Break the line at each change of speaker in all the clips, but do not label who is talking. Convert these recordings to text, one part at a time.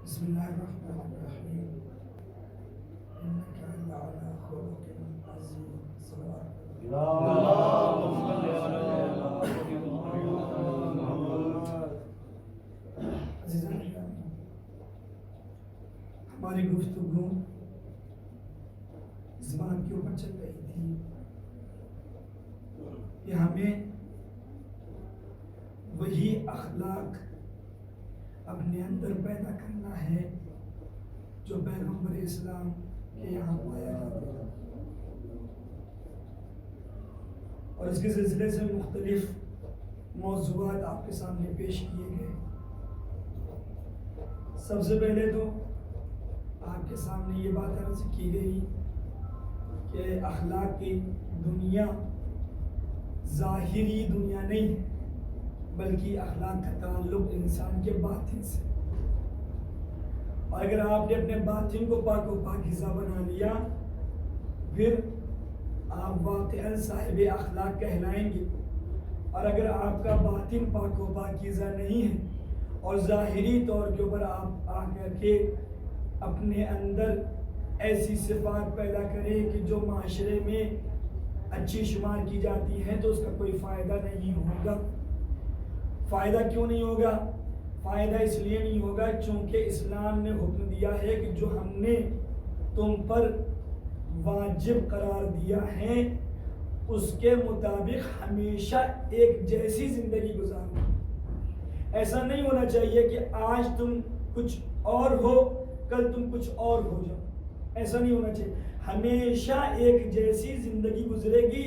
بسم الله الرحمن الرحيم إنك لعلى خلق عظيم صلوات
اللهم صل على
عزیزان گرامی، ہماری گفتگو زبان کے اوپر چل رہی تھی کہ ہمیں وہی اخلاق اپنے اندر پیدا کرنا ہے جو پیغمبر اسلام کے یہاں پایا جاتا ہے، اور اس کے سلسلے سے مختلف موضوعات آپ کے سامنے پیش کیے گئے۔ سب سے پہلے تو آپ کے سامنے یہ بات عرض کی گئی کہ اخلاق کی دنیا ظاہری دنیا نہیں ہے، بلکہ اخلاق کا تعلق انسان کے باطن سے، اور اگر آپ نے اپنے باطن کو پاک و پاکیزہ بنا لیا پھر آپ واقعاً صاحب اخلاق کہلائیں گے، اور اگر آپ کا باطن پاک و پاکیزہ نہیں ہے اور ظاہری طور کے اوپر آپ آ کر کے اپنے اندر ایسی صفات پیدا کریں کہ جو معاشرے میں اچھی شمار کی جاتی ہیں تو اس کا کوئی فائدہ نہیں ہوگا۔ فائدہ کیوں نہیں ہوگا؟ فائدہ اس لیے نہیں ہوگا چونکہ اسلام نے حکم دیا ہے کہ جو ہم نے تم پر واجب قرار دیا ہے اس کے مطابق ہمیشہ ایک جیسی زندگی گزارو۔ ایسا نہیں ہونا چاہیے کہ آج تم کچھ اور ہو کل تم کچھ اور ہو جاؤ، ایسا نہیں ہونا چاہیے۔ ہمیشہ ایک جیسی زندگی گزرے گی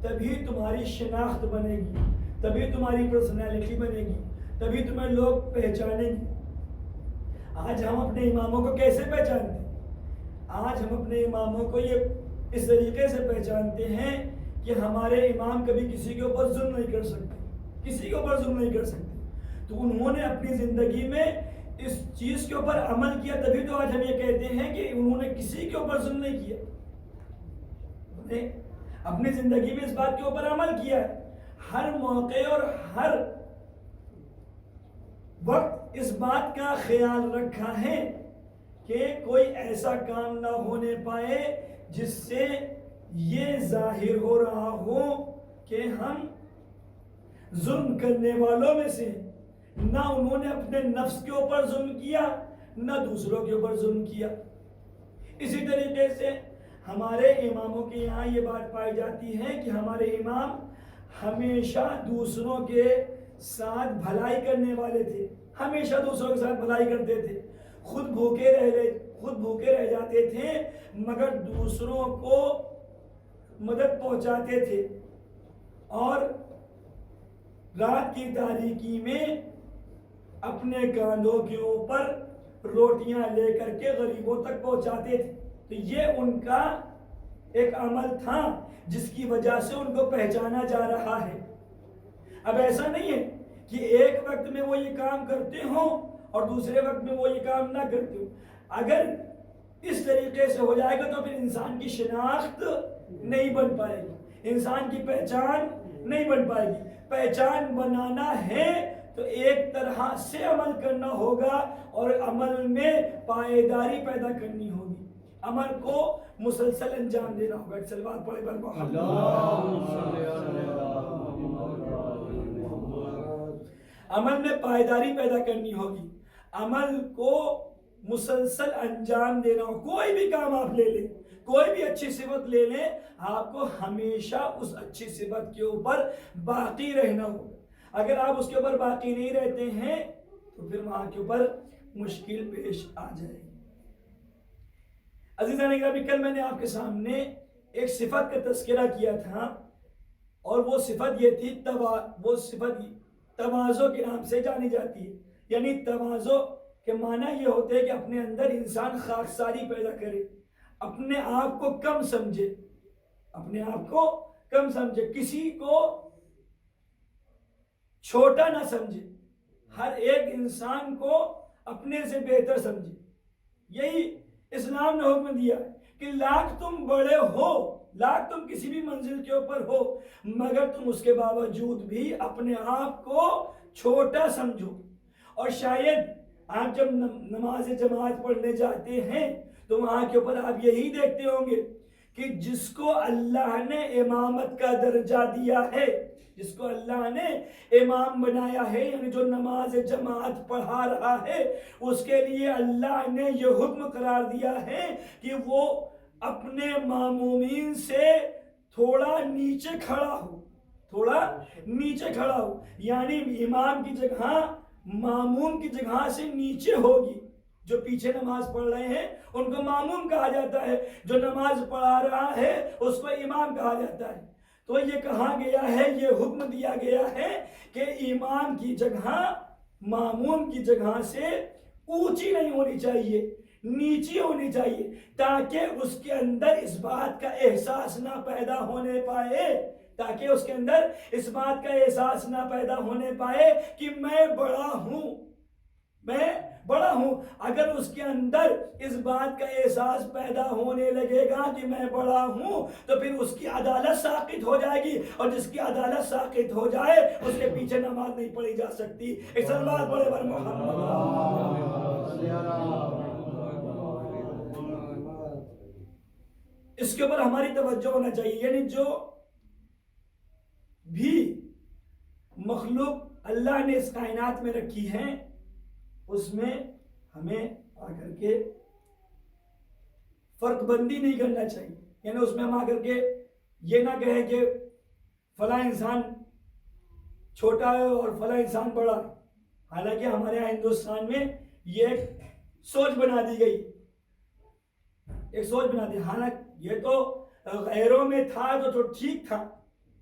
تبھی تمہاری شناخت بنے گی، تبھی تمہاری پرسنالٹی بنے گی، تبھی تمہیں لوگ پہچانیں گے۔ آج ہم اپنے اماموں کو کیسے پہچانتے ہیں؟ آج ہم اپنے اماموں کو یہ اس طریقے سے پہچانتے ہیں کہ ہمارے امام کبھی کسی کے اوپر ظلم نہیں کر سکتے، کسی کے اوپر ظلم نہیں کر سکتے، تو انہوں نے اپنی زندگی میں اس چیز کے اوپر عمل کیا، تبھی تو آج ہم یہ کہتے ہیں کہ انہوں نے کسی کے اوپر ظلم نہیں کیا، انہوں نے اپنی زندگی میں اس بات کے اوپر عمل کیا ہے۔ ہر موقع اور ہر وقت اس بات کا خیال رکھا ہے کہ کوئی ایسا کام نہ ہونے پائے جس سے یہ ظاہر ہو رہا ہو کہ ہم ظلم کرنے والوں میں سے، نہ انہوں نے اپنے نفس کے اوپر ظلم کیا نہ دوسروں کے اوپر ظلم کیا۔ اسی طریقے سے ہمارے اماموں کے یہاں یہ بات پائی جاتی ہے کہ ہمارے امام ہمیشہ دوسروں کے ساتھ بھلائی کرنے والے تھے، ہمیشہ دوسروں کے ساتھ بھلائی کرتے تھے، خود بھوکے رہ جاتے تھے مگر دوسروں کو مدد پہنچاتے تھے، اور رات کی تاریکی میں اپنے کاندھوں کے اوپر روٹیاں لے کر کے غریبوں تک پہنچاتے تھے۔ تو یہ ان کا ایک عمل تھا جس کی وجہ سے ان کو پہچانا جا رہا ہے۔ اب ایسا نہیں ہے کہ ایک وقت میں وہ یہ کام کرتے ہوں اور دوسرے وقت میں وہ یہ کام نہ کرتے ہوں۔ اگر اس طریقے سے ہو جائے گا تو پھر انسان کی شناخت نہیں بن پائے گی، انسان کی پہچان نہیں بن پائے گی۔ پہچان بنانا ہے تو ایک طرح سے عمل کرنا ہوگا اور عمل میں پائیداری پیدا کرنی ہوگی۔ عمل کو مسلسل انجام دینا ہوگا. ایک صلوات پڑھے بر محمد. عمل میں پائیداری پیدا کرنی ہوگی, عمل کو مسلسل انجام دینا ہو. کوئی بھی کام آپ لے لیں, کوئی بھی اچھی صفت لے لیں, آپ کو ہمیشہ اس اچھی صفت کے اوپر باقی رہنا ہوگا. اگر آپ اس کے اوپر باقی نہیں رہتے ہیں تو پھر وہاں کے اوپر مشکل پیش آ جائے گی. عزیزان گرامی, کل میں نے آپ کے سامنے ایک صفت کا تذکرہ کیا تھا, اور وہ صفت یہ تھی, وہ صفت تواضع کے نام سے جانی جاتی ہے. یعنی تواضع کے معنی یہ ہوتے ہیں کہ اپنے اندر انسان خاکساری پیدا کرے, اپنے آپ کو کم سمجھے, اپنے آپ کو کم سمجھے, کسی کو چھوٹا نہ سمجھے, ہر ایک انسان کو اپنے سے بہتر سمجھے. یہی اسلام نے حکم دیا ہے کہ لاکھ تم بڑے ہو, لاکھ تم کسی بھی منزل کے اوپر ہو, مگر تم اس کے باوجود بھی اپنے آپ کو چھوٹا سمجھو. اور شاید آپ جب نماز جماعت پڑھنے جاتے ہیں تو وہاں کے اوپر آپ یہی دیکھتے ہوں گے کہ جس کو اللہ نے امامت کا درجہ دیا ہے, جس کو اللہ نے امام بنایا ہے, یعنی جو نماز جماعت پڑھا رہا ہے, اس کے لیے اللہ نے یہ حکم قرار دیا ہے کہ وہ اپنے مامومین سے تھوڑا نیچے کھڑا ہو, تھوڑا نیچے کھڑا ہو. یعنی امام کی جگہ ماموم کی جگہ سے نیچے ہوگی. جو پیچھے نماز پڑھ رہے ہیں ان کو ماموم کہا جاتا ہے, جو نماز پڑھا رہا ہے اس کو امام کہا جاتا ہے. تو یہ کہا گیا ہے, یہ حکم دیا گیا ہے کہ امام کی جگہ ماموم کی جگہ سے اونچی نہیں ہونی چاہیے, نیچی ہونی چاہیے, تاکہ اس کے اندر اس بات کا احساس نہ پیدا ہونے پائے, تاکہ اس کے اندر اس بات کا احساس نہ پیدا ہونے پائے کہ میں بڑا ہوں, میں بڑا ہوں. اگر اس کے اندر اس بات کا احساس پیدا ہونے لگے گا کہ میں بڑا ہوں تو پھر اس کی عدالت ساقط ہو جائے گی, اور جس کی عدالت ساقط ہو جائے اس کے پیچھے نماز نہیں پڑھی جا سکتی. ایک صلوات پڑھے بر محمد. اس کے اوپر ہماری توجہ ہونا چاہیے. یعنی جو بھی مخلوق اللہ نے اس کائنات میں رکھی ہیں اس میں ہمیں آ کر کے فرق بندی نہیں کرنا چاہیے. یعنی اس میں ہم آ کر کے یہ نہ کہیں کہ فلاں انسان چھوٹا ہے اور فلاں انسان بڑا ہے. حالانکہ ہمارے یہاں ہندوستان میں یہ ایک سوچ بنا دی گئی, ایک سوچ بنا دی. حالانکہ یہ تو غیروں میں تھا تو ٹھیک تھا,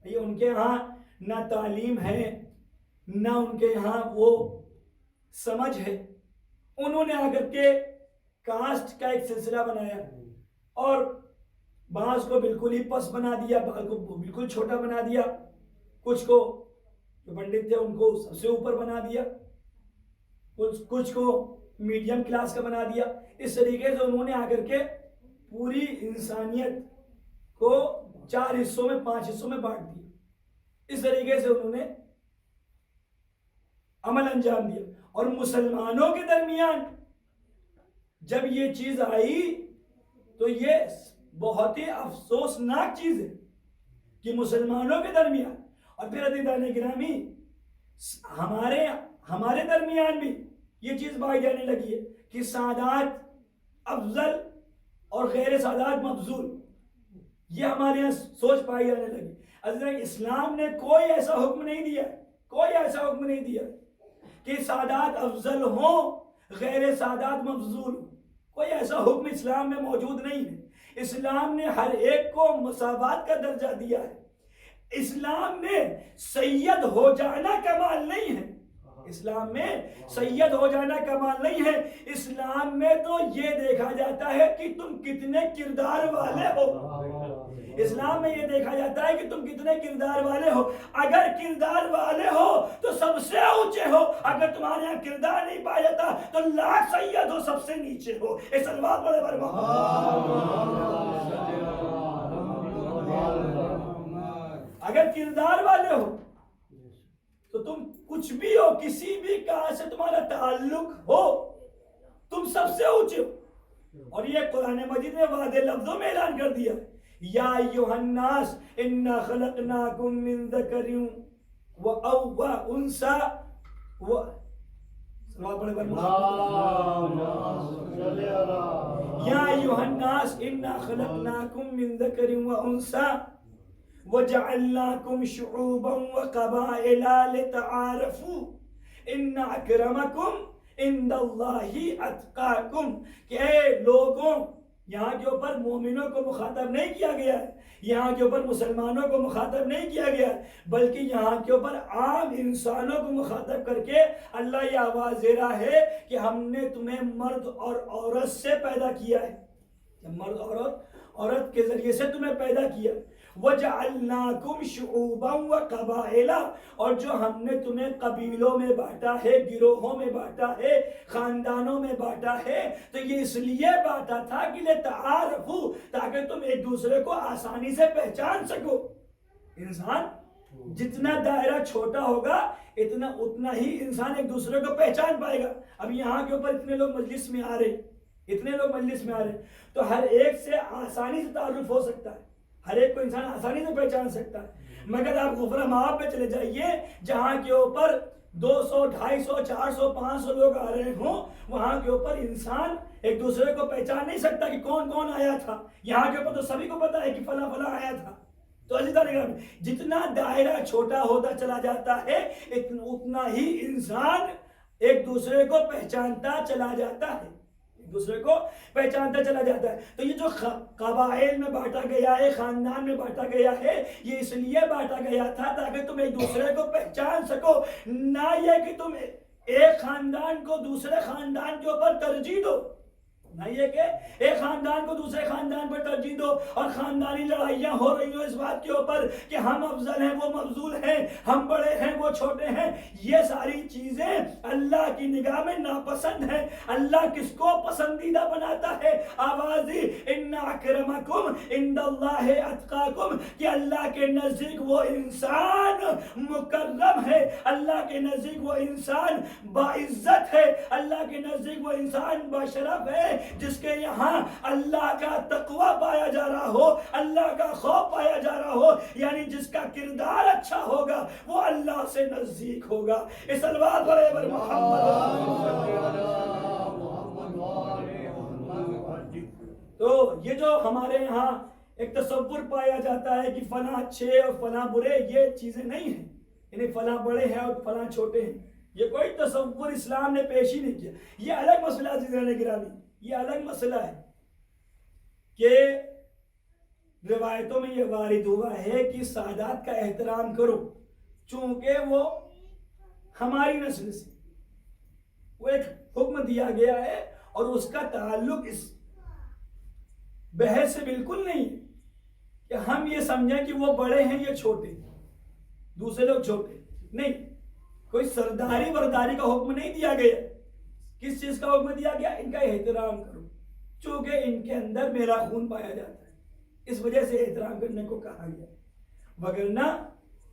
یہ ان کے ہاں نہ تعلیم ہے نہ ان کے ہاں وہ سمجھ ہے. انہوں نے آ کر کے کاسٹ کا ایک سلسلہ بنایا اور بعض کو بالکل ہی پس بنا دیا, بعض کو بالکل چھوٹا بنا دیا, کچھ کو جو پنڈت تھے ان کو سب سے اوپر بنا دیا, کچھ کو میڈیم کلاس کا بنا دیا. اس طریقے سے انہوں نے آ کر کے پوری انسانیت کو 4 حصوں میں 5 حصوں میں بانٹ دیا. اس طریقے سے انہوں نے عمل انجام دیا. اور مسلمانوں کے درمیان جب یہ چیز آئی تو یہ بہت ہی افسوسناک چیز ہے کہ مسلمانوں کے درمیان, اور پھر عزیزان گرامی ہمارے درمیان بھی یہ چیز پائی جانے لگی ہے کہ سادات افضل اور غیر سادات مفضول, یہ ہمارے یہاں سوچ پائی جانے لگی. عزیزان, اسلام نے کوئی ایسا حکم نہیں دیا, کوئی ایسا حکم نہیں دیا کہ سادات افضل ہوں غیر سادات مفضول ہوں. کوئی ایسا حکم اسلام میں موجود نہیں ہے. اسلام نے ہر ایک کو مساوات کا درجہ دیا ہے. اسلام میں سید ہو جانا کمال نہیں ہے, اسلام میں سید ہو جانا کمال نہیں ہے. اسلام میں تو یہ دیکھا جاتا ہے کہ تم کتنے کردار والے ہو. اسلام میں یہ دیکھا جاتا ہے کہ تم کتنے کردار والے ہو. اگر کردار والے ہو تو سب سے اونچے ہو, اگر تمہارے یہاں کردار نہیں پایا جاتا تو لاکھ سید ہو سب سے نیچے ہو. اے صلوات بڑے بڑے اگر کردار والے ہو تو تم کچھ بھی ہو, کسی بھی کہاں سے تمہارا تعلق ہو, تم سب سے اونچے ہو. اور یہ قرآن مجید میں واضح لفظوں میں اعلان کر دیا، یا ایھا الناس انا خلقناکم من ذکر و انثی یا ایھا الناس انا خلقناکم من ذکر و انثی وجعلناکم شعوبا وقبائل لتعارفوا ان اکرمکم عند اللہ اتقاکم، کہ اے لوگوں، یہاں کے اوپر مومنوں کو مخاطب نہیں کیا گیا ہے، یہاں کے اوپر مسلمانوں کو مخاطب نہیں کیا گیا ہے، بلکہ یہاں کے اوپر عام انسانوں کو مخاطب کر کے اللہ یہ آواز دے رہا ہے کہ ہم نے تمہیں مرد اور عورت سے پیدا کیا ہے، مرد عورت کے ذریعے سے تمہیں پیدا کیا، وَجَعَلْنَاكُمْ شُعُوبًا وَقَبَائِلًا، اور جو ہم نے تمہیں قبیلوں میں بانٹا ہے، گروہوں میں بانٹا ہے، خاندانوں میں بانٹا ہے، تو یہ اس لیے بانٹا تھا کہ لِتَعَارَفُوا، تاکہ تم ایک دوسرے کو آسانی سے پہچان سکو۔ انسان جتنا دائرہ چھوٹا ہوگا اتنا ہی انسان ایک دوسرے کو پہچان پائے گا۔ اب یہاں کے اوپر اتنے لوگ مجلس میں آ رہے تو ہر ایک سے آسانی سے تعارف ہو سکتا ہے، ہر ایک کو انسان آسانی سے پہچان سکتا ہے، مگر آپ غفرہ معاف پہ چلے جائیے جہاں کے اوپر 200 250 400 500 لوگ آ رہے ہوں، وہاں کے اوپر انسان ایک دوسرے کو پہچان نہیں سکتا کہ کون کون آیا تھا۔ یہاں کے اوپر تو سبھی کو پتا ہے کہ فلاں فلاں آیا تھا۔ تو عزیزان جتنا دائرہ چھوٹا ہوتا چلا جاتا ہے اتنا ہی انسان ایک دوسرے کو پہچانتا چلا جاتا ہے، تو یہ جو قبائل میں بانٹا گیا ہے، خاندان میں بانٹا گیا ہے، یہ اس لیے بانٹا گیا تھا تاکہ تم ایک دوسرے کو پہچان سکو، نہ یہ کہ تم ایک خاندان کو دوسرے خاندان کے اوپر ترجیح دو، نہ یہ کہ ایک خاندان کو دوسرے خاندان پر ترجیح دو اور خاندانی لڑائیاں ہو رہی ہوں اس بات کے اوپر کہ ہم افضل ہیں وہ مفضول ہیں، ہم بڑے ہیں وہ چھوٹے ہیں۔ یہ ساری چیزیں اللہ کی نگاہ میں ناپسند ہیں۔ اللہ کس کو پسندیدہ بناتا ہے؟ آواز دی ان اکرمکم عند اللہ اتقاکم، کہ اللہ کے نزدیک وہ انسان مکرم ہے، اللہ کے نزدیک وہ انسان باعزت ہے، اللہ کے نزدیک وہ انسان باشرف ہے، جس کے یہاں اللہ کا تقوی پایا جا رہا ہو، اللہ کا خوف پایا جا رہا ہو، یعنی جس کا کردار اچھا ہوگا وہ اللہ سے نزدیک ہوگا۔ اس الواد پر تو یہ جو ہمارے یہاں ایک تصور پایا جاتا ہے کہ فلاں اچھے اور فلاں برے، یہ چیزیں نہیں ہیں، یعنی فلاں بڑے ہیں اور فلاں چھوٹے ہیں، یہ کوئی تصور اسلام نے پیش ہی نہیں کیا۔ یہ الگ مسئلہ عزیزان گرامی، یہ الگ مسئلہ ہے کہ روایتوں میں یہ وارد ہوا ہے کہ سادات کا احترام کرو، چونکہ وہ ہماری نسل سے وہ ایک حکم دیا گیا ہے اور اس کا تعلق اس بحث سے بالکل نہیں ہے کہ ہم یہ سمجھیں کہ وہ بڑے ہیں یہ چھوٹے، دوسرے لوگ چھوٹے نہیں۔ کوئی سرداری برداری کا حکم نہیں دیا گیا۔ کس چیز کا حکم دیا گیا؟ ان کا احترام کرو، چونکہ ان کے اندر میرا خون پایا جاتا ہے، اس وجہ سے احترام کرنے کو کہا گیا، وگرنہ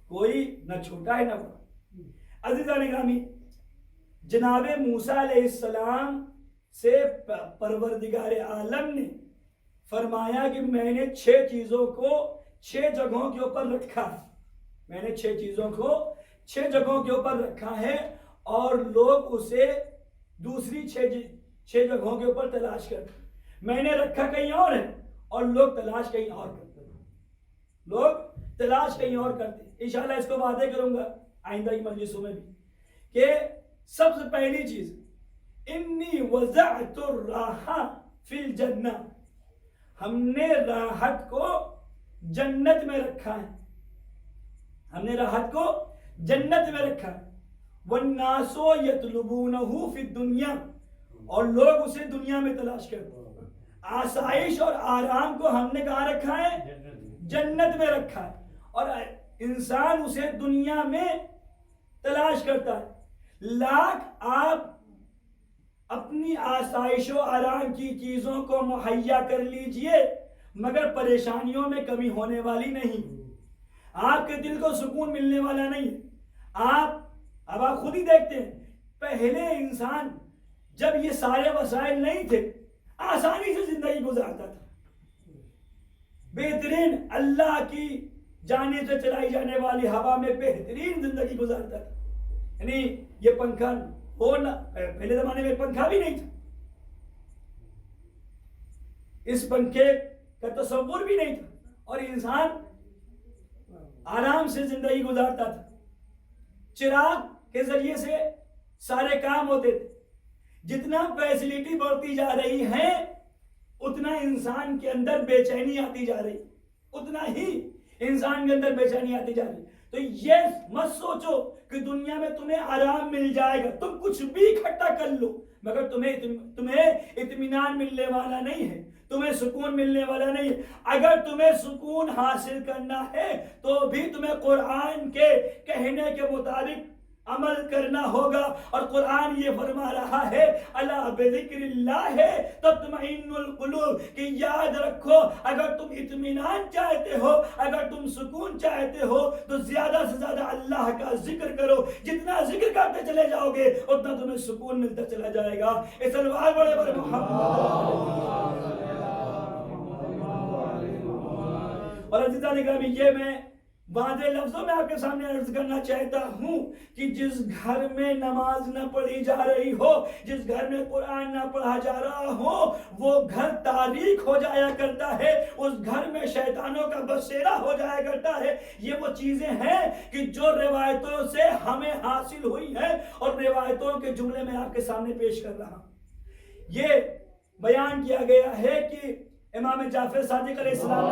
کوئی نہ چھوٹا ہے نہ بڑا۔ عزیزان گرامی، جناب موسیٰ علیہ السلام سے پروردگار عالم نے فرمایا کہ میں نے 6 چیزوں کو 6 جگہوں کے اوپر رکھا ہے، میں نے 6 چیزوں کو 6 جگہوں کے اوپر رکھا ہے، اور لوگ اسے دوسری 6 جگہوں کے اوپر تلاش کرتے ہیں۔ میں نے رکھا کہیں اور ہے اور لوگ تلاش کہیں اور کرتے ہیں، لوگ تلاش کہیں اور کرتے ہیں۔ انشاءاللہ اس کو واضح کروں گا آئندہ کی مجلسوں میں بھی کہ سب سے پہلی چیز، انی وضعت الراحہ فی الجنہ، ہم نے راحت کو جنت میں رکھا ہے، ہم نے راحت کو جنت میں رکھا ہے۔ والناس یطلبونہ فی الدنیا، اور لوگ اسے دنیا میں تلاش کرتے ہیں۔ آسائش اور آرام کو ہم نے کہاں رکھا ہے؟ جنت میں رکھا ہے، اور انسان اسے دنیا میں تلاش کرتا ہے۔ لاکھ آپ اپنی آسائش و آرام کی چیزوں کو مہیا کر لیجئے مگر پریشانیوں میں کمی ہونے والی نہیں، آپ کے دل کو سکون ملنے والا نہیں۔ اب آپ خود ہی دیکھتے ہیں، پہلے انسان جب یہ سارے وسائل نہیں تھے، آسانی سے زندگی گزارتا تھا، بہترین اللہ کی جانب سے چلائی جانے والی ہوا میں بہترین زندگی گزارتا تھا. یعنی یہ پنکھا ہونا، پہلے زمانے میں پنکھا بھی نہیں تھا، اس پنکھے کا تصور بھی نہیں تھا، اور انسان آرام سے زندگی گزارتا تھا. چراغ کے ذریعے سے سارے کام ہوتے تھے. جتنا فیسلٹی بڑھتی جا رہی ہے اتنا انسان کے اندر بے چینی آتی جا رہی، اتنا ہی انسان کے اندر بے چینی آتی جا رہی. تو یہ مت سوچو کہ دنیا میں تمہیں آرام مل جائے گا، تم کچھ بھی اکٹھا کر لو مگر تمہیں اطمینان ملنے والا نہیں ہے، تمہیں سکون ملنے والا نہیں ہے. اگر تمہیں سکون حاصل کرنا ہے تو بھی تمہیں قرآن کے کہنے کے مطابق عمل کرنا ہوگا. اور قرآن یہ فرما رہا ہے الا بذکر اللہ تطمئن القلوب، کہ یاد رکھو اگر تم اطمینان چاہتے ہو، اگر تم سکون چاہتے ہو تو زیادہ سے زیادہ اللہ کا ذکر کرو. جتنا ذکر کرتے چلے جاؤ گے اتنا تمہیں سکون ملتا چلا جائے گا. اس الوار بڑے بڑے محمد. اور عزیزان گرامی، یہ میں واضح لفظوں میں آپ کے سامنے عرض کرنا چاہتا ہوں کہ جس گھر میں نماز نہ پڑھی جا رہی ہو، جس گھر میں قرآن نہ پڑھا جا رہا ہو، وہ گھر تاریک ہو جایا کرتا ہے، اس گھر میں شیطانوں کا بسیرا ہو جایا کرتا ہے. یہ وہ چیزیں ہیں کہ جو روایتوں سے ہمیں حاصل ہوئی ہیں، اور روایتوں کے جملے میں آپ کے سامنے پیش کر رہا ہوں. یہ بیان کیا گیا ہے کہ امام جعفر صادق علیہ السلام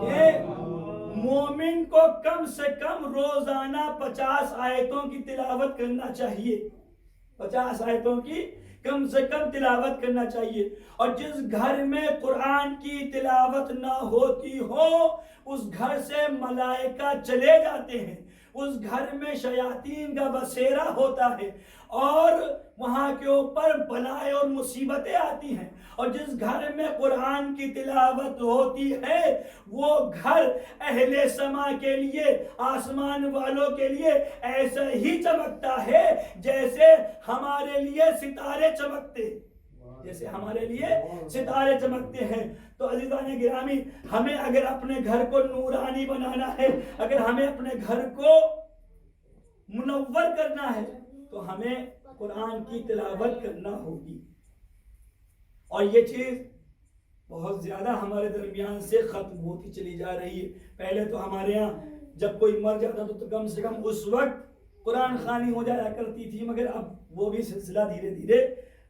نے مومن کو کم سے کم روزانہ 50 آیتوں کی تلاوت کرنا چاہیے، 50 آیتوں کی کم سے کم تلاوت کرنا چاہیے. اور جس گھر میں قرآن کی تلاوت نہ ہوتی ہو اس گھر سے ملائکہ چلے جاتے ہیں، اس گھر میں شیاطین کا بسیرا ہوتا ہے اور وہاں کے اوپر بلائیں اور مصیبتیں آتی ہیں. اور جس گھر میں قرآن کی تلاوت ہوتی ہے وہ گھر اہل سما کے لیے، آسمان والوں کے لیے ایسا ہی چمکتا ہے جیسے ہمارے لیے ستارے چمکتے، جیسے ہمارے لیے ستارے چمکتے ہیں. تو عزیزان گرامی، ہمیں اگر اپنے گھر کو نورانی بنانا ہے، اگر ہمیں اپنے گھر کو منور کرنا ہے تو ہمیں قرآن کی تلاوت کرنا ہوگی. اور یہ چیز بہت زیادہ ہمارے درمیان سے ختم ہوتی چلی جا رہی ہے. پہلے تو ہمارے ہاں جب کوئی مر جاتا تو کم سے کم اس وقت قرآن خوانی ہو جایا کرتی تھی، مگر اب وہ بھی سلسلہ دھیرے دھیرے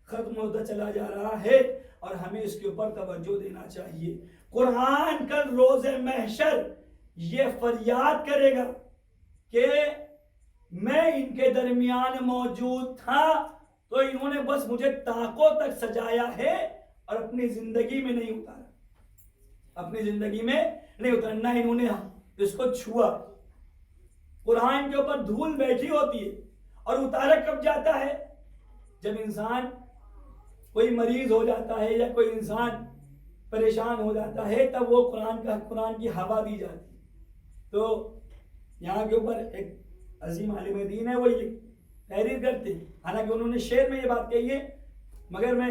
ختم ہوتا چلا جا رہا ہے اور ہمیں اس کے اوپر توجہ دینا چاہیے. قرآن کل روز محشر یہ فریاد کرے گا کہ میں ان کے درمیان موجود تھا تو انہوں نے بس مجھے طاقوں تک سجایا ہے اور اپنی زندگی میں نہیں اتارا، اپنی زندگی میں نہیں اتارا، نہ انہوں نے اس کو چھوا. قرآن کے اوپر دھول بیٹھی ہوتی ہے اور اتارا کب جاتا ہے؟ جب انسان کوئی مریض ہو جاتا ہے یا کوئی انسان پریشان ہو جاتا ہے تب وہ قرآن کی ہوا دی جاتی. تو یہاں کے اوپر ایک عظیم عالم دین ہے، وہ یہ تحریر کرتے ہیں، حالانکہ انہوں نے شعر میں یہ بات کہی ہے مگر میں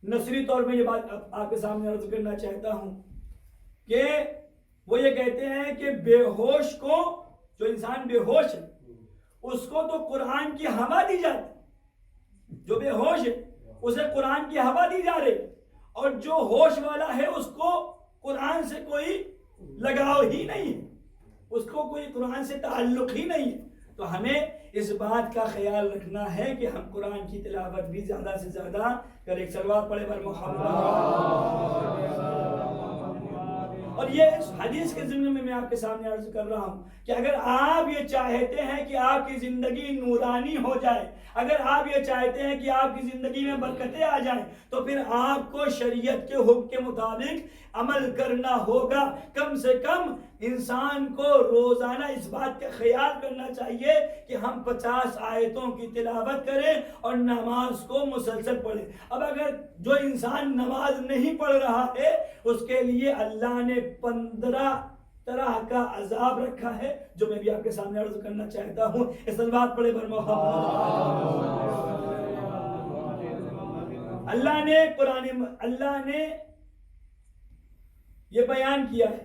نثری طور میں یہ بات آپ کے سامنے عرض کرنا چاہتا ہوں کہ وہ یہ کہتے ہیں کہ بے ہوش کو، جو انسان بے ہوش ہے اس کو تو قرآن کی ہوا دی جاتی، جو بے ہوش ہے اسے قرآن کی ہوا دی جا رہی، اور جو ہوش والا ہے اس کو قرآن سے کوئی لگاؤ ہی نہیں ہے، اس کو کوئی قرآن سے تعلق ہی نہیں ہے. تو ہمیں اس بات کا خیال رکھنا ہے کہ ہم قرآن کی تلاوت بھی زیادہ سے زیادہ کریں. صلوات پڑھے بر محمد. اور یہ اس حدیث کے ضمن میں آپ کے سامنے عرض کر رہا ہوں کہ اگر آپ یہ چاہتے ہیں کہ آپ کی زندگی نورانی ہو جائے، اگر آپ یہ چاہتے ہیں کہ آپ کی زندگی میں برکتیں آ جائیں تو پھر آپ کو شریعت کے حکم کے مطابق عمل کرنا ہوگا. کم سے کم انسان کو روزانہ اس بات کا خیال کرنا چاہیے کہ ہم 50 آیتوں کی تلاوت کریں اور نماز کو مسلسل پڑھیں. اب اگر جو انسان نماز نہیں پڑھ رہا ہے اس کے لیے اللہ نے 15 طرح کا عذاب رکھا ہے جو میں بھی آپ کے سامنے عرض کرنا چاہتا ہوں. اس بات پڑھے بر محمد. اللہ نے یہ بیان کیا ہے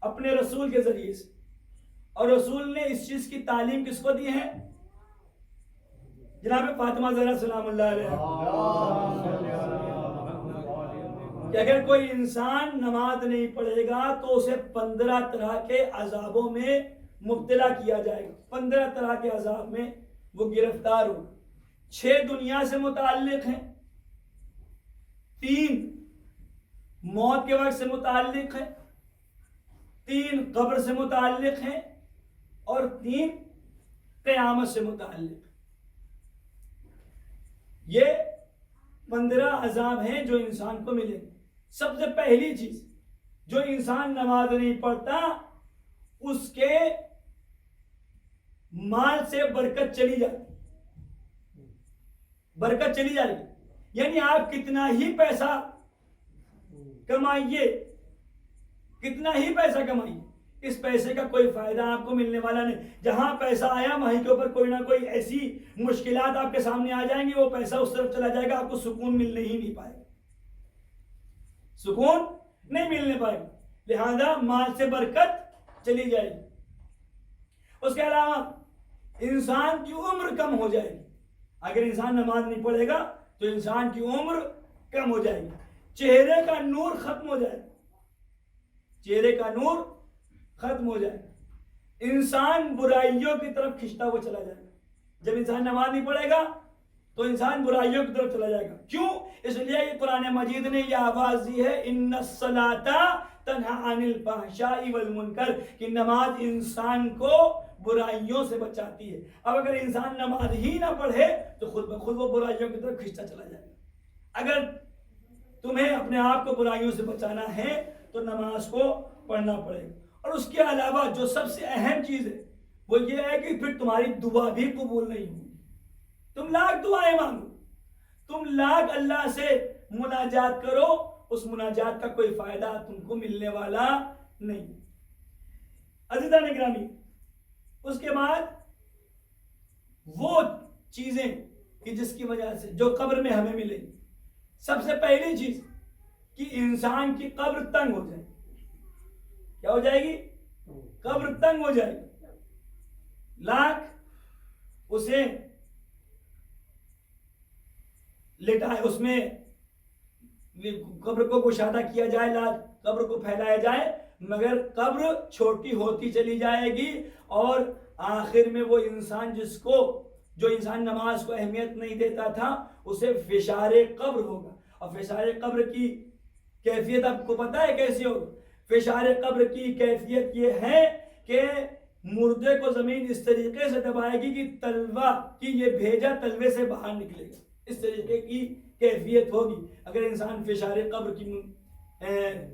اپنے رسول کے ذریعے سے، اور رسول نے اس چیز کی تعلیم کس کو دی ہے؟ جناب فاطمہ زہرا سلام اللہ علیہ، کہ اگر کوئی انسان نماز نہیں پڑھے گا تو اسے 15 طرح کے عذابوں میں مبتلا کیا جائے گا، 15 طرح کے عذاب میں وہ گرفتار ہو۔ 6 دنیا سے متعلق ہیں، 3 موت کے وقت سے متعلق ہیں، 3 قبر سے متعلق ہیں، اور 3 قیامت سے متعلق۔ یہ 15 عذاب ہیں جو انسان کو ملیں گے۔ سب سے پہلی چیز، جو انسان نماز نہیں پڑھتا اس کے مال سے برکت چلی جاتی، برکت چلی جائے گی۔ یعنی آپ کتنا ہی پیسہ کمائیے، کتنا ہی پیسہ کمائیے، اس پیسے کا کوئی فائدہ آپ کو ملنے والا نہیں۔ جہاں پیسہ آیا وہیں کے اوپر کوئی نہ کوئی ایسی مشکلات آپ کے سامنے آ جائیں گی، وہ پیسہ اس طرف چلا جائے گا، آپ کو سکون ملنے ہی نہیں پائے گا، سکون نہیں ملنے پائے گا۔ لہذا مال سے برکت چلی جائے گی۔ اس کے علاوہ انسان کی عمر کم ہو جائے گی۔ اگر انسان نماز نہیں پڑھے گا تو انسان کی عمر کم ہو جائے گی، چہرے کا نور ختم ہو جائے گا، چہرے کا نور ختم ہو جائے گا، انسان برائیوں کی طرف کھنچتا ہوا چلا جائے گا۔ جب انسان نماز نہیں پڑھے گا تو انسان برائیوں کی طرف چلا جائے گا۔ کیوں؟ اس لیے کہ قرآن مجید نے یہ آواز دی ہے، ان الصلاۃ تنہی عن الفحشاء والمنکر، کہ نماز انسان کو برائیوں سے بچاتی ہے۔ اب اگر انسان نماز ہی نہ پڑھے تو خود بخود وہ برائیوں کی طرف کھنچتا چلا جائے گا۔ اگر تمہیں اپنے آپ کو برائیوں سے بچانا ہے تو نماز کو پڑھنا پڑے گا۔ اور اس کے علاوہ جو سب سے اہم چیز ہے وہ یہ ہے کہ پھر تمہاری دعا بھی قبول نہیں ہوگی۔ تم لاکھ دعائیں مانگو، تم لاکھ اللہ سے مناجات کرو، اس مناجات کا کوئی فائدہ تم کو ملنے والا نہیں۔ عزیزان گرامی، اس کے بعد وہ چیزیں کہ جس کی وجہ سے جو قبر میں ہمیں ملے گی، سب سے پہلی چیز کہ انسان کی قبر تنگ ہو جائے گی۔ کیا ہو جائے گی؟ قبر تنگ ہو جائے گی۔ لاکھ اسے لٹائے، اس میں قبر کو گشادہ کیا جائے، لاکھ قبر کو پھیلایا جائے، مگر قبر چھوٹی ہوتی چلی جائے گی، اور آخر میں وہ انسان جو انسان نماز کو اہمیت نہیں دیتا تھا اسے فشار قبر ہوگا۔ اور فشار قبر کی کیفیت آپ کو پتا ہے کیسی ہوگی؟ فشار قبر کی کیفیت یہ ہے کہ مردے کو زمین اس طریقے سے دبائے گی کہ تلوا کی یہ بھیجا تلوے سے باہر نکلے گا، اس طریقے کی کیفیت ہوگی اگر انسان فشار قبر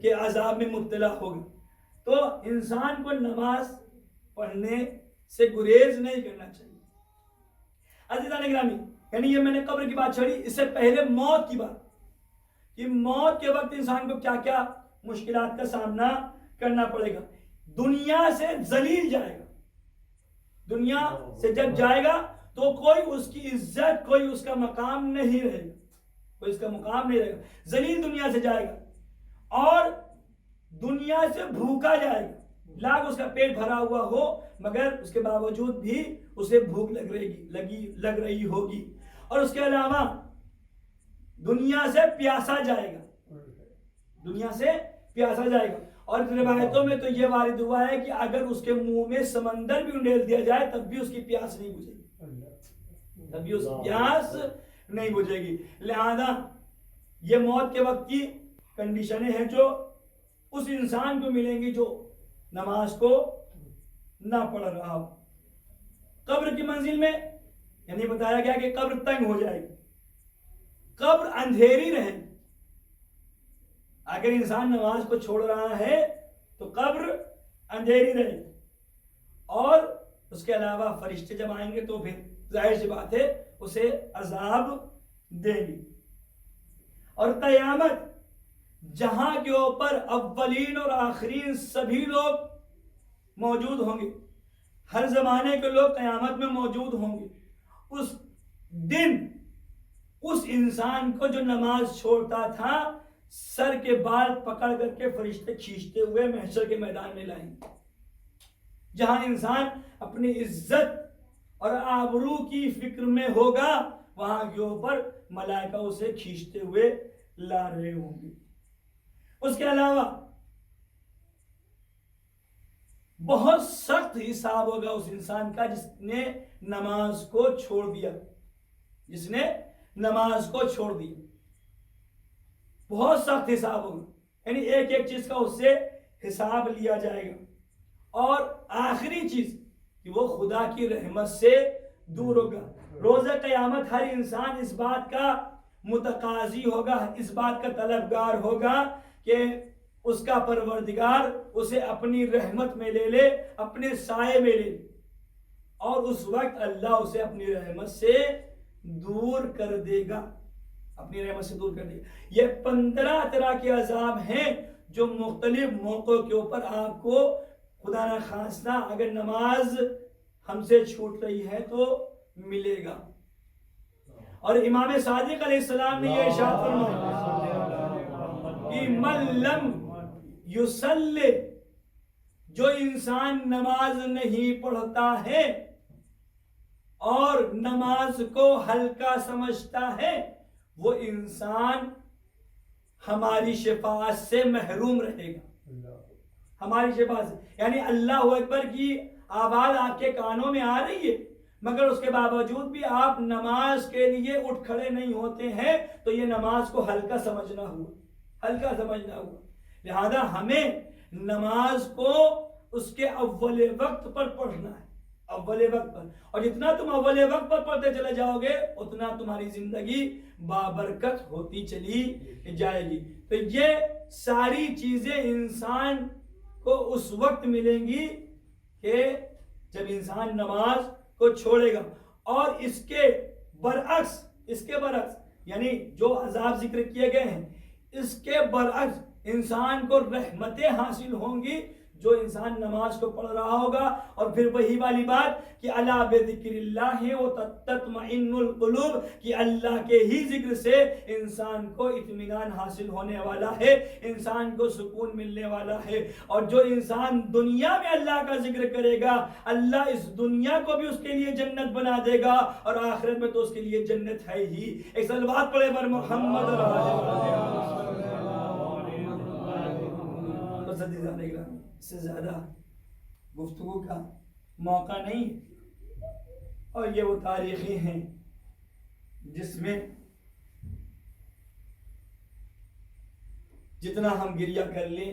کے عذاب میں مبتلا ہوگا۔ تو انسان کو نماز پڑھنے سے گریز نہیں کرنا چاہیے۔ عزیزان گرامی، یعنی یہ میں نے قبر کی بات چھڑی، اس سے پہلے موت کی بات، کہ موت کے وقت انسان کو کیا کیا مشکلات کا سامنا کرنا پڑے گا۔ دنیا سے ذلیل جائے گا، دنیا سے جب جائے گا تو کوئی اس کی عزت، کوئی اس کا مقام نہیں رہے گا، کوئی اس کا مقام نہیں رہے گا، ذلیل دنیا سے جائے گا، اور دنیا سے بھوکا جائے گا۔ لاکھ اس کا پیٹ بھرا ہوا ہو مگر اس کے باوجود بھی اسے بھوک لگ رہی ہوگی۔ اور اس کے علاوہ دنیا سے پیاسا جائے گا، دنیا سے پیاسا جائے گا۔ اور روایتوں میں تو یہ وارد ہوا ہے کہ اگر اس کے منہ میں سمندر بھی انڈیل دیا جائے تب بھی اس کی پیاس نہیں بجھے گی، تب بھی اس کی پیاس نہیں بجھے گی۔ لہذا یہ موت کے وقت کی کنڈیشنیں ہیں جو اس انسان کو ملیں گی جو نماز کو نہ پڑھ رہا ہو۔ قبر کی منزل میں یعنی بتایا گیا کہ قبر تنگ ہو جائے گی، قبر اندھیری رہے گی۔ اگر انسان نماز کو چھوڑ رہا ہے تو قبر اندھیری رہے گی، اور اس کے علاوہ فرشتے جب آئیں گے تو پھر ظاہر سی بات ہے اسے عذاب دیں گی۔ اور قیامت، جہاں کے اوپر اولین اور آخرین سبھی لوگ موجود ہوں گے، ہر زمانے کے لوگ قیامت میں موجود ہوں گے، اس دن اس انسان کو جو نماز چھوڑتا تھا سر کے بال پکڑ کر کے فرشتے کھینچتے ہوئے محشر کے میدان میں لائیں گے. جہاں انسان اپنی عزت اور آبرو کی فکر میں ہوگا وہاں کے اوپر ملائکہ اسے کھینچتے ہوئے لا رہے ہوں گے. اس کے علاوہ بہت سخت حساب ہوگا اس انسان کا جس نے نماز کو چھوڑ دیا. جس نے نماز کو چھوڑ دیا بہت سخت حساب ہوگا. یعنی ایک ایک چیز کا اس سے حساب لیا جائے گا. اور آخری چیز کہ وہ خدا کی رحمت سے دور ہوگا. روز قیامت ہر انسان اس بات کا متقاضی ہوگا, اس بات کا طلبگار ہوگا کہ اس کا پروردگار اسے اپنی رحمت میں لے لے, اپنے سائے میں لے لے, اور اس وقت اللہ اسے اپنی رحمت سے دور کر دے گا. اپنی رحمت سے دور کر دے گا. یہ 15 طرح کے عذاب ہیں جو مختلف موقعوں کے اوپر آپ کو خدا نہ خواستہ اگر نماز ہم سے چھوٹ رہی ہے تو ملے گا. اور امام صادق علیہ السلام نے یہ ارشاد فرمایا کہ من لم یصلی, جو انسان نماز نہیں پڑھتا ہے اور نماز کو ہلکا سمجھتا ہے وہ انسان ہماری شفاعت سے محروم رہے گا. ہماری شفاعت سے, یعنی اللہ اکبر کی آواز آپ کے کانوں میں آ رہی ہے مگر اس کے باوجود بھی آپ نماز کے لیے اٹھ کھڑے نہیں ہوتے ہیں تو یہ نماز کو ہلکا سمجھنا ہوا, ہلکا سمجھنا ہوا. لہذا ہمیں نماز کو اس کے اول وقت پر پڑھنا ہے, اول وقت پر. اور جتنا تم اول وقت پر پڑھتے چلے جاؤ گے اتنا تمہاری زندگی بابرکت ہوتی چلی جائے گی. تو یہ ساری چیزیں انسان کو اس وقت ملیں گی کہ جب انسان نماز کو چھوڑے گا. اور اس کے برعکس یعنی جو عذاب ذکر کیے گئے ہیں اس کے برعکس انسان کو رحمتیں حاصل ہوں گی جو انسان نماز کو پڑھ رہا ہوگا. اور پھر وہی والی بات کہ الا بذکر اللہ تطمئن القلوب, کہ اللہ کے ہی ذکر سے انسان کو اطمینان حاصل ہونے والا ہے, انسان کو سکون ملنے والا ہے. اور جو انسان دنیا میں اللہ کا ذکر کرے گا اللہ اس دنیا کو بھی اس کے لیے جنت بنا دے گا اور آخرت میں تو اس کے لیے جنت ہے ہی. ایک صلوات پڑھے پر محمد اس سے زیادہ گفتگو کا موقع نہیں. اور یہ وہ تاریخیں ہیں جس میں جتنا ہم گریہ کر لیں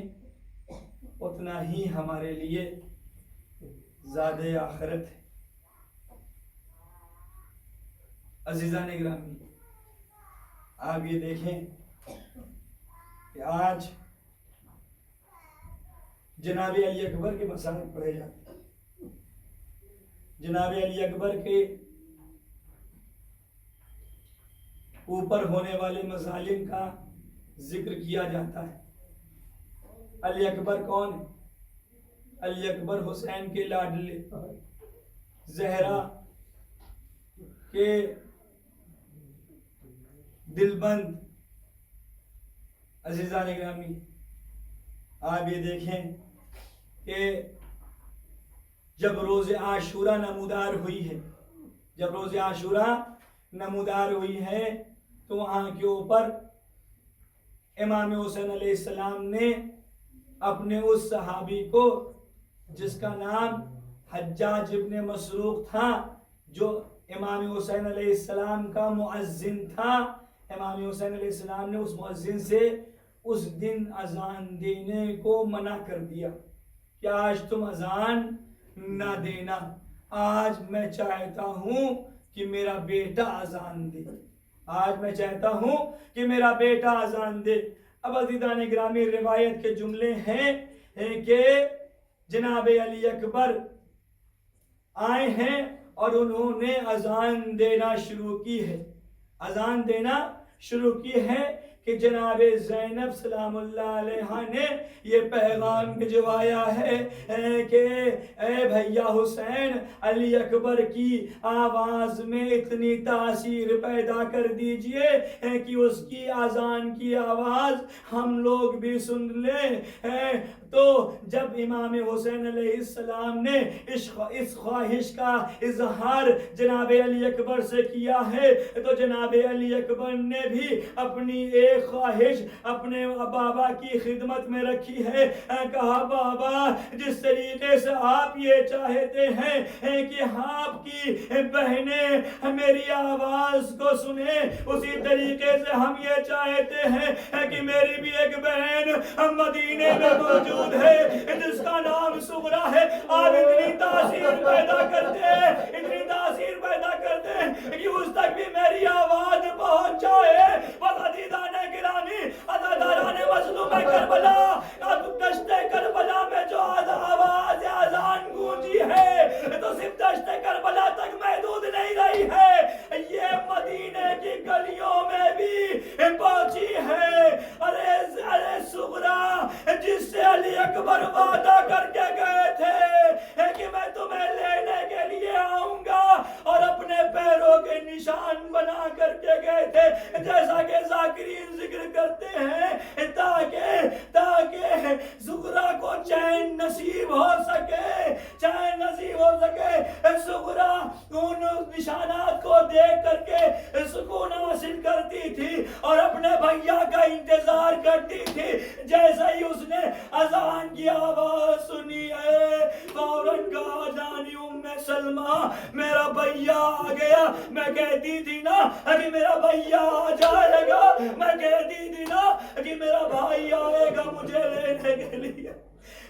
اتنا ہی ہمارے لیے زیادہ آخرت ہے. عزیزان گرامی, آپ یہ دیکھیں کہ آج جناب علی اکبر کے مسائل پڑھے جاتے ہیں. جناب علی اکبر کے اوپر ہونے والے مظالم کا ذکر کیا جاتا ہے. علی اکبر کون ہے؟ علی اکبر حسین کے لاڈلے, زہرا کے دلبند. عزیزان گرامی, آپ یہ دیکھیں کہ جب روز عاشورہ نمودار ہوئی ہے, تو وہاں کے اوپر امام حسین علیہ السلام نے اپنے اس صحابی کو جس کا نام حجاج ابن مسروق تھا, جو امام حسین علیہ السلام کا مؤذن تھا, امام حسین علیہ السلام نے اس مؤذن سے اس دن اذان دینے کو منع کر دیا کہ آج تم اذان نہ دینا, آج میں چاہتا ہوں کہ میرا بیٹا اذان دے, آج میں چاہتا ہوں کہ میرا بیٹا اذان دے. اب عزیزان گرامی روایت کے جملے ہیں کہ جناب علی اکبر آئے ہیں اور انہوں نے اذان دینا شروع کی ہے, اذان دینا شروع کی ہے کہ جناب زینب سلام اللہ علیہ نے یہ پیغام بھجوایا ہے کہ اے بھیا حسین، علی اکبر کی آواز میں اتنی تاثیر پیدا کر دیجئے کہ اس کی اذان کی آواز ہم لوگ بھی سن لیں۔ تو جب امام حسین علیہ السلام نے اس خواہش کا اظہار جناب علی اکبر سے کیا ہے تو جناب علی اکبر نے بھی اپنی ایک خواہش اپنے بابا کی خدمت میں رکھی ہے۔ کہا بابا، جس طریقے سے آپ یہ چاہتے ہیں کہ آپ کی بہنیں میری آواز کو سنیں، اسی طریقے سے ہم یہ چاہتے ہیں کہ میری بھی ایک بہن مدینے میں موجود ہے جس کا نام سغرا ہے۔ آپ اتنی تاثیر پیدا کرتے ہیں، اتنی تاثیر پیدا کرتے ہیں کہ اس تک بھی میری آواز پہنچ جائے۔ عزیزان گرامی، عزاداران مظلوم کربلا، اب دشت کربلا میں جو آواز اذان گونجی ہے تو صرف دشت کربلا تک محدود نہیں رہی ہے، یہ مدینے کی گلیوں میں بھی پہنچی ہے۔ ارے سغرا، جس سے علی اکبر وعدہ کر کے گئے تھے کہ میں تمہیں لینے کے لیے آؤں گا اور اپنے پیروں کے نشان بنا کر کے گئے تھے، جیسا کہ ذاکرین ذکر کرتے ہیں، تاکہ سغرا کو چین نصیب ہو سکے، چین نصیب ہو سکے۔ سغرا ان نشانات کو دیکھ کر کے سکون حاصل کرتی تھی اور اپنے بھیا کا انتظار کرتی تھی۔ جیسا ہی اس نے اذان کی آواز سنی ہے، فوراً کہا جانی ام سلمہ، میرا بھیا آ گیا۔ میں کہتی تھی نا کہ میرا بھیا آ جائے گا، میں کہتی تھی نا کہ میرا بھائی آئے گا مجھے لینے کے لیے،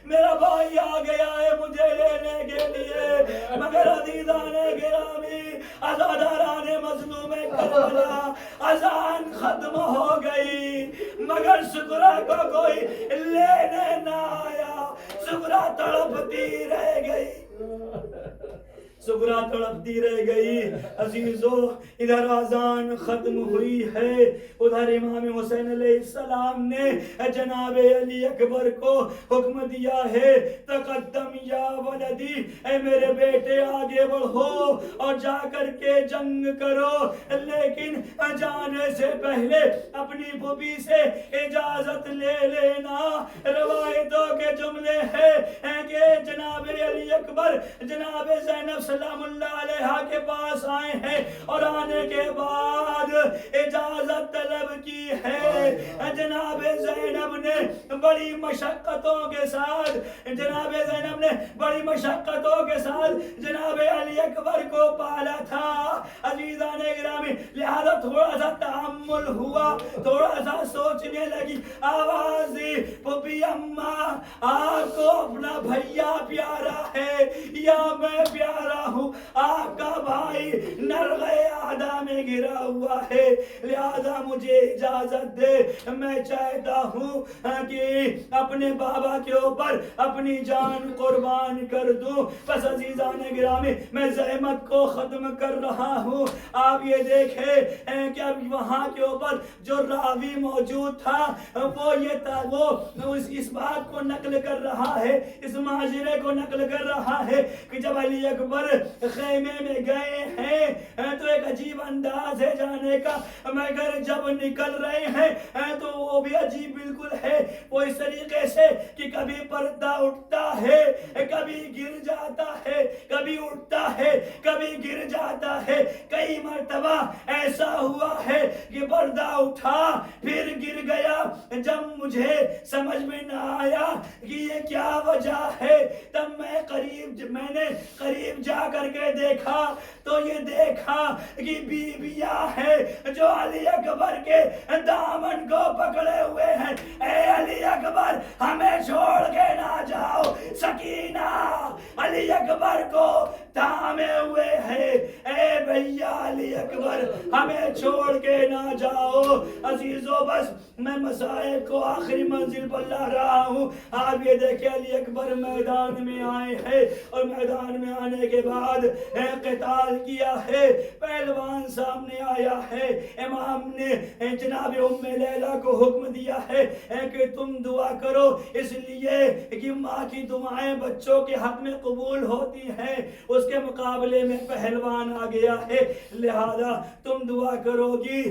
میرا بھائی آ گیا ہے مجھے لینے کے لیے۔ مگر عزیزان گرامی، عزاداران مظلوم کربلا، اذان ختم ہو گئی مگر سغرا کو کوئی لینے نہ آیا۔ سغرا تڑپتی رہ گئی، سغرا تڑپتی رہ گئی۔ عزیزو، ادھر اذان ختم ہوئی ہے، ادھر امام حسین علیہ السلام نے جناب علی اکبر کو حکم دیا ہے، تقدم یا ولدی، اے میرے بیٹے آگے بڑھو اور جا کر کے جنگ کرو، لیکن جانے سے پہلے اپنی پھوپھی سے اجازت لے لینا۔ روایتوں کے جملے ہیں کہ جناب علی اکبر جناب زینب سلام اللہ علیہ کے پاس آئے ہیں اور آنے کے بعد اجازت طلب کی ہے۔ جناب زینب نے بڑی مشقتوں کے ساتھ جناب علی اکبر کو پالا تھا۔ عزیزان گرامی، لہذا تھوڑا سا تحمل ہوا، تھوڑا سا سوچنے لگی، آواز دی، پھوپھی اماں، آپ کو اپنا بھیا پیارا ہے یا میں پیارا ہوں؟ آپ کا بھائی نرغے اعدا میں گرا ہوا ہے، لہذا مجھے اجازت دے، میں چاہتا ہوں کہ اپنے بابا کے اوپر اپنی جان قربان کر دوں۔ بس عزیزان گرامی، میں زحمت کو ختم کر رہا ہوں۔ آپ یہ دیکھیں کہ اب وہاں کے اوپر جو راوی موجود تھا وہ اس بات کو نقل کر رہا ہے، اس معاشرے کو نقل کر رہا ہے کہ جب علی اکبر خیمے میں گئے ہیں تو ایک عجیب انداز ہے جانے کا، مگر جب نکل رہے ہیں تو وہ بھی عجیب بالکل ہے۔ وہ اس طریقے سے کہ کبھی پردہ اٹھتا ہے، کبھی گر جاتا ہے، کبھی اٹھتا ہے، کبھی گر جاتا ہے۔ کئی مرتبہ ایسا ہوا ہے کہ پردہ اٹھا پھر گر گیا۔ جب مجھے سمجھ میں نہ آیا کہ یہ کیا وجہ ہے، تب میں نے قریب جا کر کے دیکھا تو یہ دیکھا کہ بیویاں ہیں جو علی اکبر کے دامن کو پکڑے ہوئے ہیں۔ اے علی اکبر، ہمیں چھوڑ کے نہ جاؤ۔ سکینہ علی اکبر کو تھامے ہوئے ہیں، اے بھیا علی اکبر، ہمیں چھوڑ کے نہ جاؤ۔ عزیزو، بس میں مسائب کو آخری منزل پر لا رہا ہوں. آپ یہ دیکھیں علی اکبر میدان میں آئے ہیں اور میدان میں آنے کے بعد قتال کیا ہے. پہلوان سامنے آیا ہے. امام نے جناب ام لیلہ کو حکم دیا ہے کہ تم دعا کرو، اس لیے کہ ماں کی دعائیں بچوں کے حق میں قبول ہوتی ہیں. اس کے مقابلے میں پہلوان آ گیا ہے، لہذا تم دعا کرو گی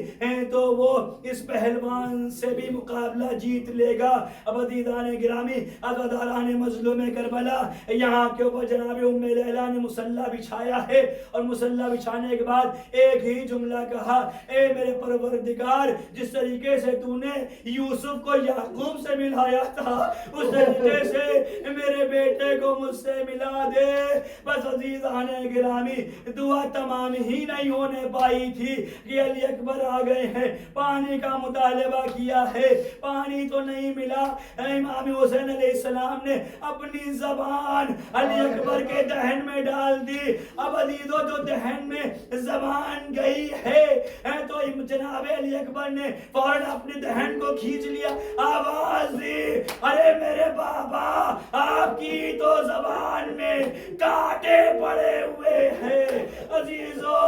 تو وہ اس پہلوان سے بھی مقابلہ جیت لے گا. اب عزیزان گرامی، عزاداران مظلوم کربلا، یہاں کے اوپر جناب ام لیلہ نے مصلی بچھایا ہے اور مصلی بچھانے کے بعد ایک ہی جملہ کہا، اے میرے پروردگار، جس طریقے سے تو نے یوسف کو یعقوب سے ملایا تھا اس طریقے سے میرے بیٹے کو مجھ سے ملا دے. بس عزیزان گرامی، دعا تمام ہی نہیں ہونے پائی تھی کہ علی اکبر آ گئے ہیں. پانی کا مطالبہ کیا ہے، پانی تو نہیں ملا. امام حسین علیہ السلام نے اپنی زبان علی اکبر کے دہن میں ڈال دی. اب عزیزو، جو دہن میں زبان گئی ہے تو جناب علی اکبر نے فوراً اپنے دہن کو کھینچ لیا، آواز دی، ارے میرے بابا، آپ کی تو زبان میں کانٹے پڑے ہوئے ہیں. عزیزو،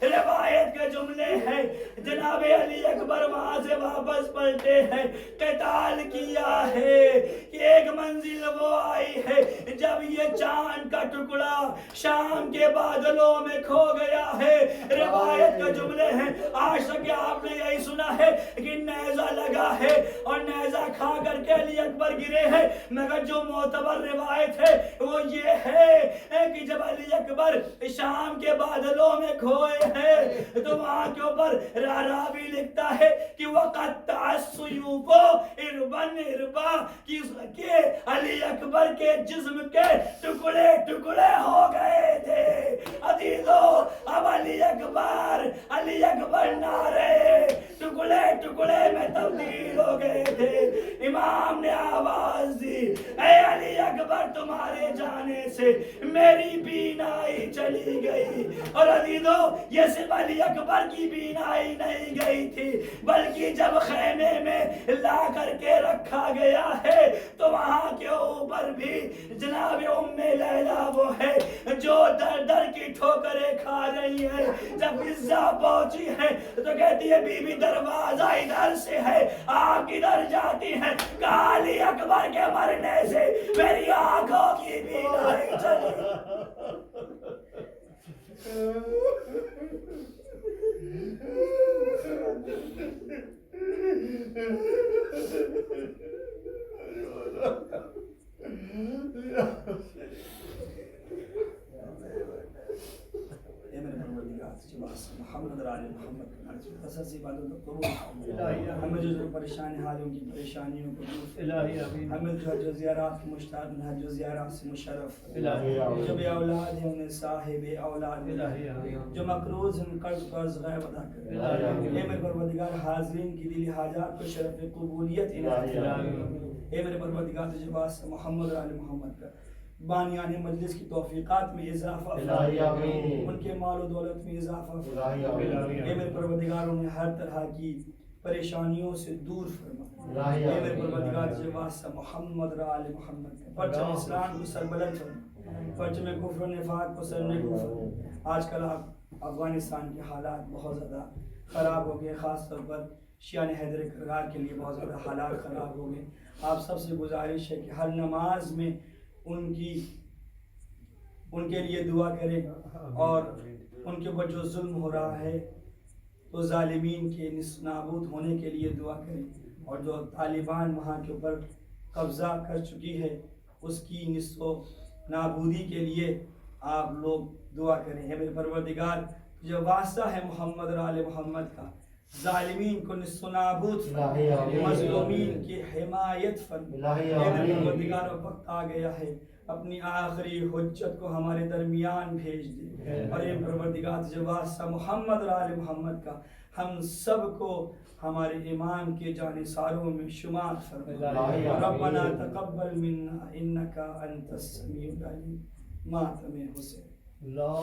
روایت کے جملے ہیں، جناب علی اکبر وہاں سے واپس پلٹے ہیں. قتال کیا ہے کہ ایک منزل وہ آئی ہے جب یہ چاند کا ٹکڑا شام کے بادلوں میں کھو گیا ہے. روایت کے جملے ہیں، آج تک آپ نے یہی سنا ہے کہ نیزہ لگا ہے اور نیزہ کھا کر کے علی اکبر گرے ہیں، مگر جو معتبر روایت ہے وہ یہ ہے کہ جب علی اکبر شام کے بادلوں میں کھوئے ہیں تو وہاں کے اوپر راوی لکھتا ہے کہ وَقَطَّعَ السُّيُوفُ عِرْبًا عِرْبًا، کہ علی اکبر کے جسم کے ٹکڑے ٹکڑے ہو گئے تھے. عزیزو، اب علی اکبر نعرے ٹکڑے ٹکڑے میں تبدیل ہو گئے تھے. امام نے آواز دی، اے علی اکبر، تمہارے جانے سے میری بینائی چلی گئی. اور عزیزو، یہ صرف علی اکبر کی بینائی نہیں گئی تھی، بلکہ جب خیمے میں لا کر کے رکھا گیا ہے تو وہاں کے اوپر بھی جناب ام لیلہ وہ ہے جو در در کی ٹھوکریں کھا رہی ہے. جب فضا پہنچی ہے تو کہتی ہے، بی بی دروازہ ادھر سے ہے، آپ کدھر جاتی ہیں؟ کہا، علی اکبر کے مرنے سے میری آنکھوں کی بینائی چلی. محمد علی محمد ہمیں جو پریشانی حالوں کی پریشانیوں کو ہمیں جو زیارات مشتاق ہیں، جو زیارات سے مشرف، جو بے اولاد ہیں انہیں صاحب اولاد، جو مقروض ہیں قرض غیب ادا کر. اے میرے پروردگار، حاضرین کی دلی حاجات کو شرف قبولیت عنایت فرما. اے میرے پروردگار، تجھے واسطہ محمد علی محمد کا بانیان مجلس کی توفیقات میں اضافہ فرما، ان کے مال و دولت میں اضافہ فرما. اے میرے پروردگار، انہیں ہر طرح کی پریشانیوں سے دور فرما. اے میرے پروردگار، تجھے واسطہ محمد علی محمد کا پرچم اسلام کو سربلند فرما، پرچم کفر و نفاق کو سرنگو فرما. آج کل افغانستان کے حالات بہت زیادہ خراب ہو گئے، خاص طور پر شیعہ حیدر کرار کے لیے بہت زیادہ حالات خراب ہو گئے. آپ سب سے گزارش ہے کہ ہر نماز میں ان کے لیے دعا کریں اور ان کے اوپر جو ظلم ہو رہا ہے تو ظالمین کے نابود ہونے کے لیے دعا کریں، اور جو طالبان وہاں کے اوپر قبضہ کر چکی ہے اس کی نصف و نابودی کے لیے آپ لوگ دعا کریں. ہے میرے پروردگار، جو واسطہ ہے محمد علی محمد کا، ظالمین کو نصف و نابود فرما، مظلومین کی حمایت فرما. اے میرے پروردگار، وقت آ گیا ہے، اپنی آخری حجت کو ہمارے درمیان بھیج دے. اور اے پروردگار، جو واسطہ محمد علی محمد کا، ہم سب کو ہمارے امام کے جانثاروں میں شمار فرما. ربنا تقبل منا انکا انت السمیع العلیم. ماتم حسین. اللہ